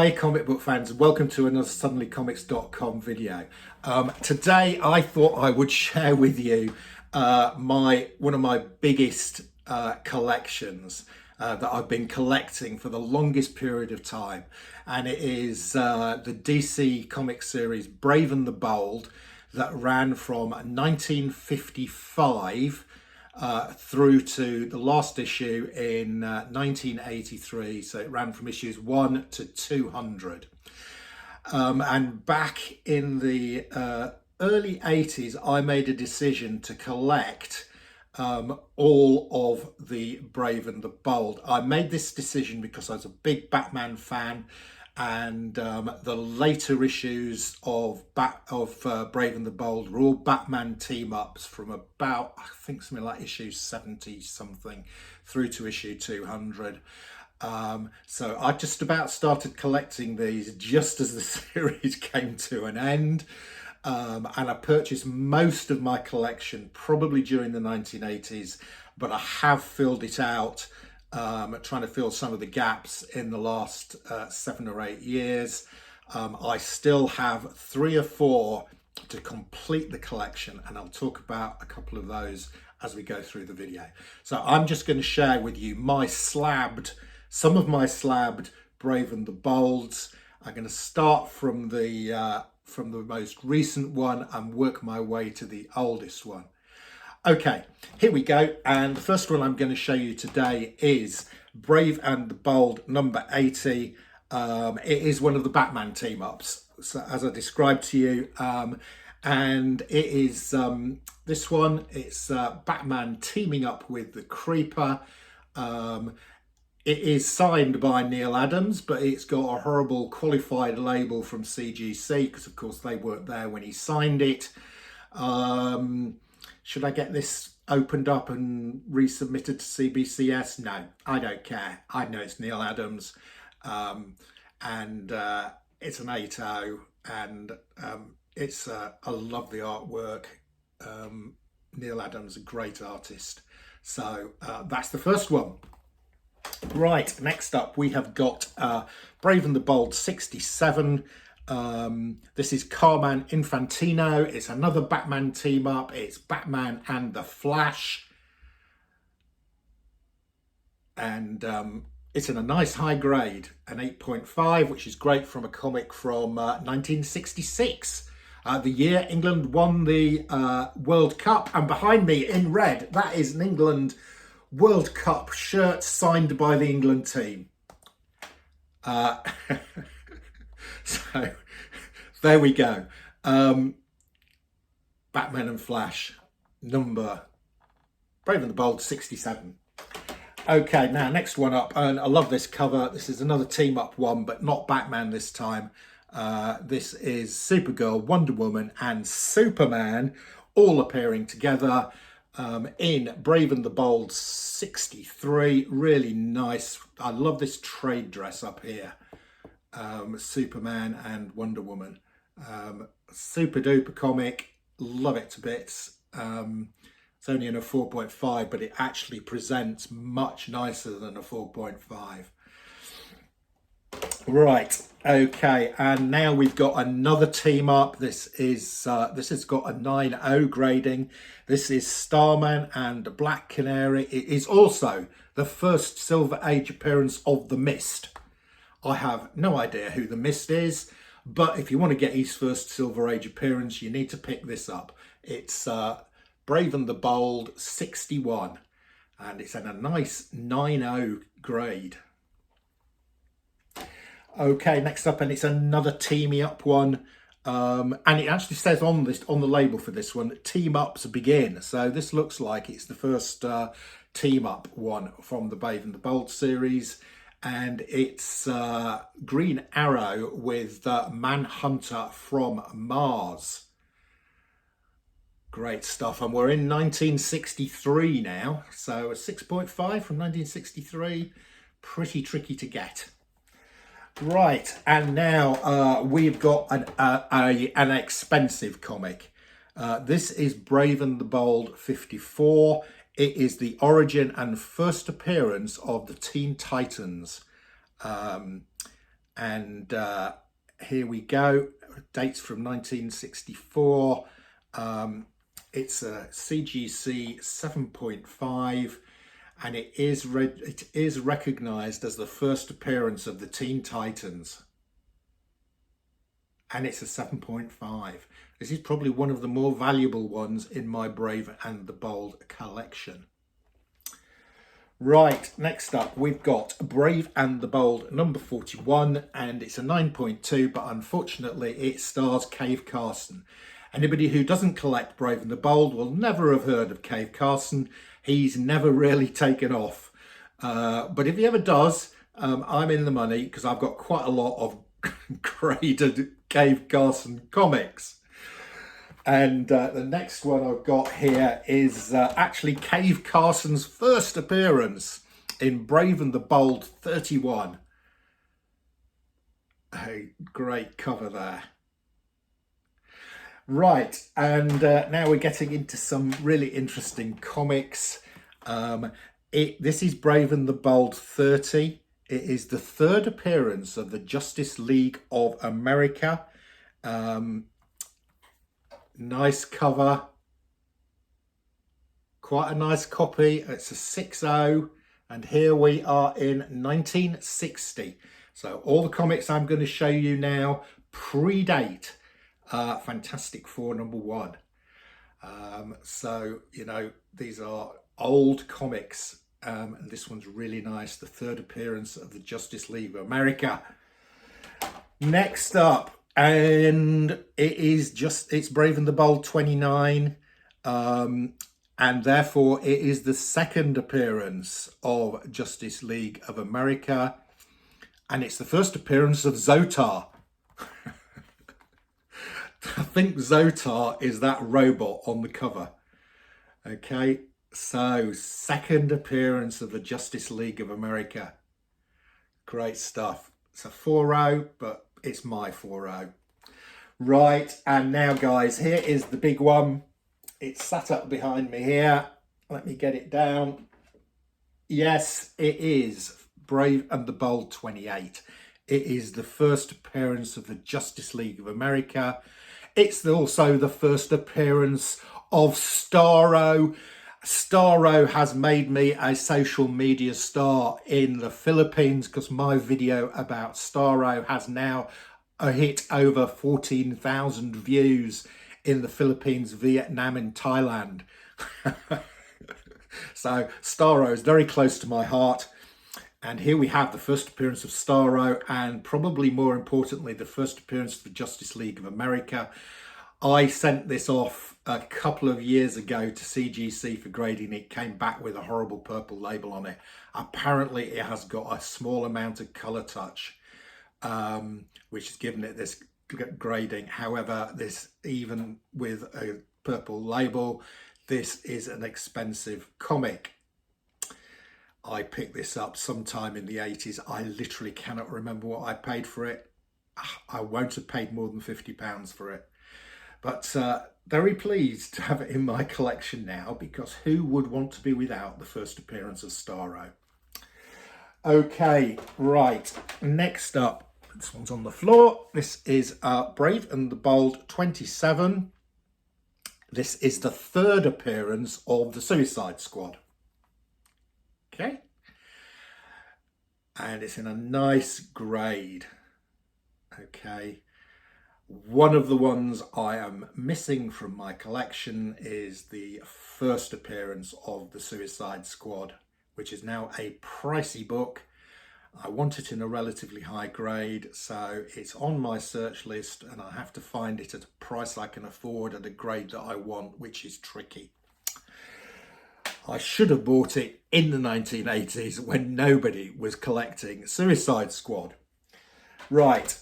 Hi comic book fans, welcome to another suddenlycomics.com video. Today I thought I would share with you one of my biggest collections that I've been collecting for the longest period of time, and it is the DC comic series Braven the Bold that ran from 1955 through to the last issue in 1983. So it ran from issues 1 to 200. And back in the early 80s, I made a decision to collect all of the Braven the Bold. I made this decision because I was a big Batman fan, and the later issues of Braven the Bold were all Batman team-ups from about, I think, something like issue 70 something through to issue 200. So I just about started collecting these just as the series came to an end, and I purchased most of my collection probably during the 1980s, but I have filled it out, trying to fill some of the gaps in the last 7 or 8 years. I still have 3 or 4 to complete the collection, and I'll talk about a couple of those as we go through the video. So I'm just going to share with you some of my slabbed Braven the Bolds. I'm going to start from the most recent one and work my way to the oldest one. Okay, here we go, and the first one I'm going to show you today is Brave and the Bold number 80. It is one of the Batman team-ups, so, as I described to you, and it is this one. It's Batman teaming up with the Creeper. It is signed by Neil Adams, but it's got a horrible qualified label from CGC because, of course, they weren't there when he signed it. Should I get this opened up and resubmitted to CBCS? No, I don't care. I know it's Neil Adams, and it's an 8.0, and I love the artwork. Neil Adams, a great artist. So that's the first one. Right, next up we have got Braven the Bold 67. This is Carmine Infantino. It's another Batman team up. It's Batman and the Flash, and it's in a nice high grade, an 8.5, which is great from a comic from 1966, the year England won the World Cup. And behind me in red, that is an England World Cup shirt signed by the England team. So there we go. Batman and Flash number Braven the Bold 67. Okay, now next one up, and I love this cover. This is another team up one, but not Batman this time. This is Supergirl, Wonder Woman and Superman all appearing together in Braven the Bold 63. Really nice. I love this trade dress up here. Superman and Wonder Woman. Super duper comic. Love it to bits. It's only in a 4.5, but it actually presents much nicer than a 4.5. Right, okay, and now we've got another team up. This has got a 9.0 grading. This is Starman and Black Canary. It is also the first Silver Age appearance of the Mist. I have no idea who the Mist is, but if you want to get his first Silver Age appearance, you need to pick this up. It's Braven the Bold 61, and it's in a nice 9.0 grade. Okay, next up, and it's another teamy up one, and it actually says on the label for this one, team ups begin. So this looks like it's the first team up one from the Braven the Bold series, and it's Green Arrow with Manhunter from Mars. Great stuff, and we're in 1963 now, so a 6.5 from 1963, pretty tricky to get. Right, and now we've got an expensive comic. This is Braven the Bold 54. It is the origin and first appearance of the Teen Titans. And here we go. Dates from 1964. It's a CGC 7.5, and it is recognized as the first appearance of the Teen Titans. And it's a 7.5. This is probably one of the more valuable ones in my Brave and the Bold collection. Right, next up we've got Brave and the Bold number 41, and it's a 9.2, but unfortunately it stars Cave Carson. Anybody who doesn't collect Brave and the Bold will never have heard of Cave Carson. He's never really taken off. But if he ever does, I'm in the money because I've got quite a lot of graded Cave Carson comics. And the next one I've got here is actually Cave Carson's first appearance in Brave and the Bold 31. A great cover there. Right, and now we're getting into some really interesting comics. This is Brave and the Bold 30. It is the third appearance of the Justice League of America. Nice cover, quite a nice copy. It's a 6.0, and here we are in 1960. So all the comics I'm going to show you now predate Fantastic Four number 1. So, you know, these are old comics, and this one's really nice. The third appearance of the Justice League of America. Next up, and it's Brave and the Bold 29, and therefore it is the second appearance of Justice League of America, and it's the first appearance of Zotar. I think Zotar is that robot on the cover. Okay, so second appearance of the Justice League of America. Great stuff. It's a 4.0, but it's my 4.0. Right, and now guys, here is the big one. It's sat up behind me here. Let me get it down. Yes, it is Brave and the Bold 28. It is the first appearance of the Justice League of America. It's also the first appearance of Starro. Starro has made me a social media star in the Philippines because my video about Starro has now hit over 14,000 views in the Philippines, Vietnam and Thailand. So Starro is very close to my heart. And here we have the first appearance of Starro, and probably more importantly, the first appearance of the Justice League of America. I sent this off a couple of years ago to CGC for grading. It came back with a horrible purple label on it. Apparently it has got a small amount of colour touch, which has given it this grading. However, this, even with a purple label, this is an expensive comic. I picked this up sometime in the 80s. I literally cannot remember what I paid for it. I won't have paid more than £50 for it. But very pleased to have it in my collection now, because who would want to be without the first appearance of Starro? Okay, right. Next up, this one's on the floor. This is Brave and the Bold 27. This is the third appearance of the Suicide Squad. Okay, and it's in a nice grade. Okay, one of the ones I am missing from my collection is the first appearance of the Suicide Squad, which is now a pricey book. I want it in a relatively high grade, so it's on my search list, and I have to find it at a price I can afford at a grade that I want, which is tricky. I should have bought it in the 1980s when nobody was collecting Suicide Squad. Right,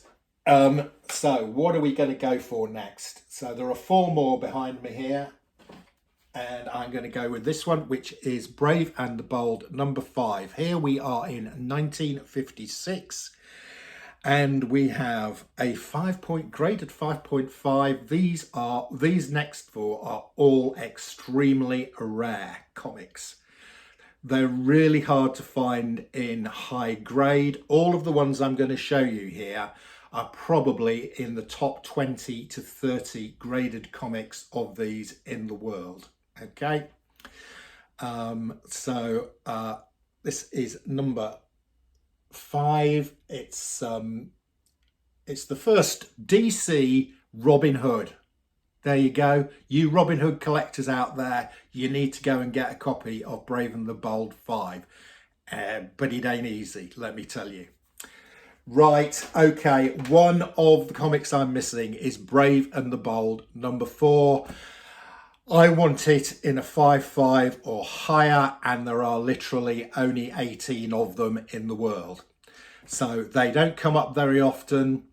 so what are we going to go for next? So there are 4 more behind me here, and I'm going to go with this one, which is Brave and the Bold number 5. Here we are in 1956, and we have a 5-point graded 5.5. These next 4 are all extremely rare comics. They're really hard to find in high grade. All of the ones I'm going to show you here are this is number 5. It's the first DC Robin Hood. There you go. You Robin Hood collectors out there, you need to go and get a copy of Braven the Bold 5. But it ain't easy, let me tell you. Right, okay, one of the comics I'm missing is Brave and the Bold, number 4. I want it in a 5.5 or higher, and there are literally only 18 of them in the world. So they don't come up very often.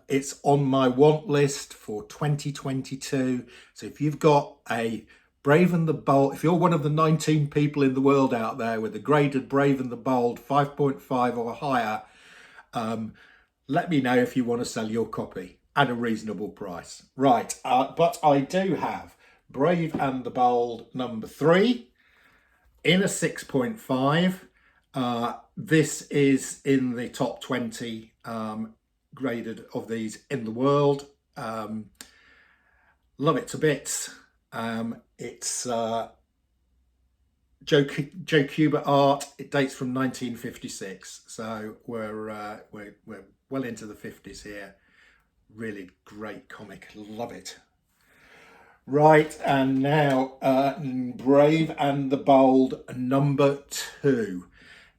It's on my want list for 2022. So if you've got a Braven the Bold, if you're one of the 19 people in the world out there with a graded Braven the Bold 5.5 or higher, let me know if you want to sell your copy at a reasonable price. Right, but I do have Brave and the Bold number 3 in a 6.5. This is in the top 20 graded of these in the world. Love it to bits. It's Joe Kubert art. It dates from 1956, so we're well into the 50s here. Really great comic, love it. Right, and now Brave and the Bold number 2.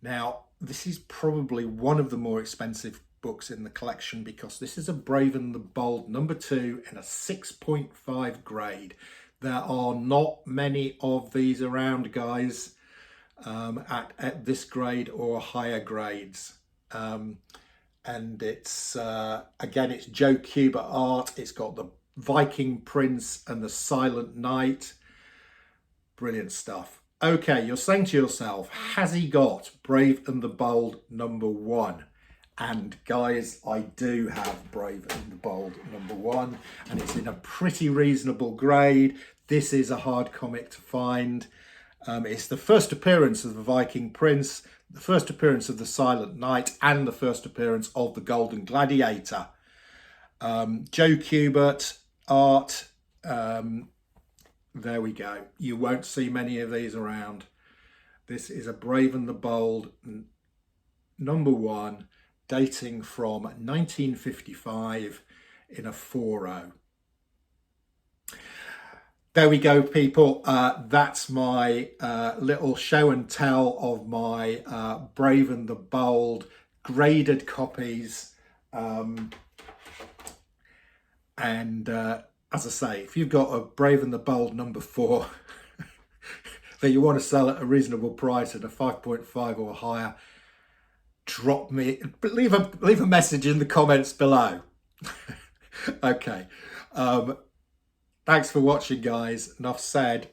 Now this is probably one of the more expensive books in the collection, because this is a Brave and the Bold number 2 in a 6.5 grade. There are not many of these around, guys, at this grade or higher grades. And it's again, it's Joe Kubert art. It's got the Viking Prince and the Silent Knight. Brilliant stuff. Okay, you're saying to yourself, has he got Brave and the Bold number 1? And guys, I do have Brave and the Bold number 1, and it's in a pretty reasonable grade. This is a hard comic to find. It's the first appearance of the Viking Prince, the first appearance of the Silent Knight, and the first appearance of the Golden Gladiator. Joe Kubert art. There we go. You won't see many of these around. This is a Brave and the Bold number 1, dating from 1955 in a 4.0. There we go, people. That's my little show and tell of my Brave and the Bold graded copies. As I say, if you've got a Brave and the Bold number 4 that you want to sell at a reasonable price at a 5.5 or higher, drop me, leave a message in the comments below. Okay. Thanks for watching, guys. Enough said.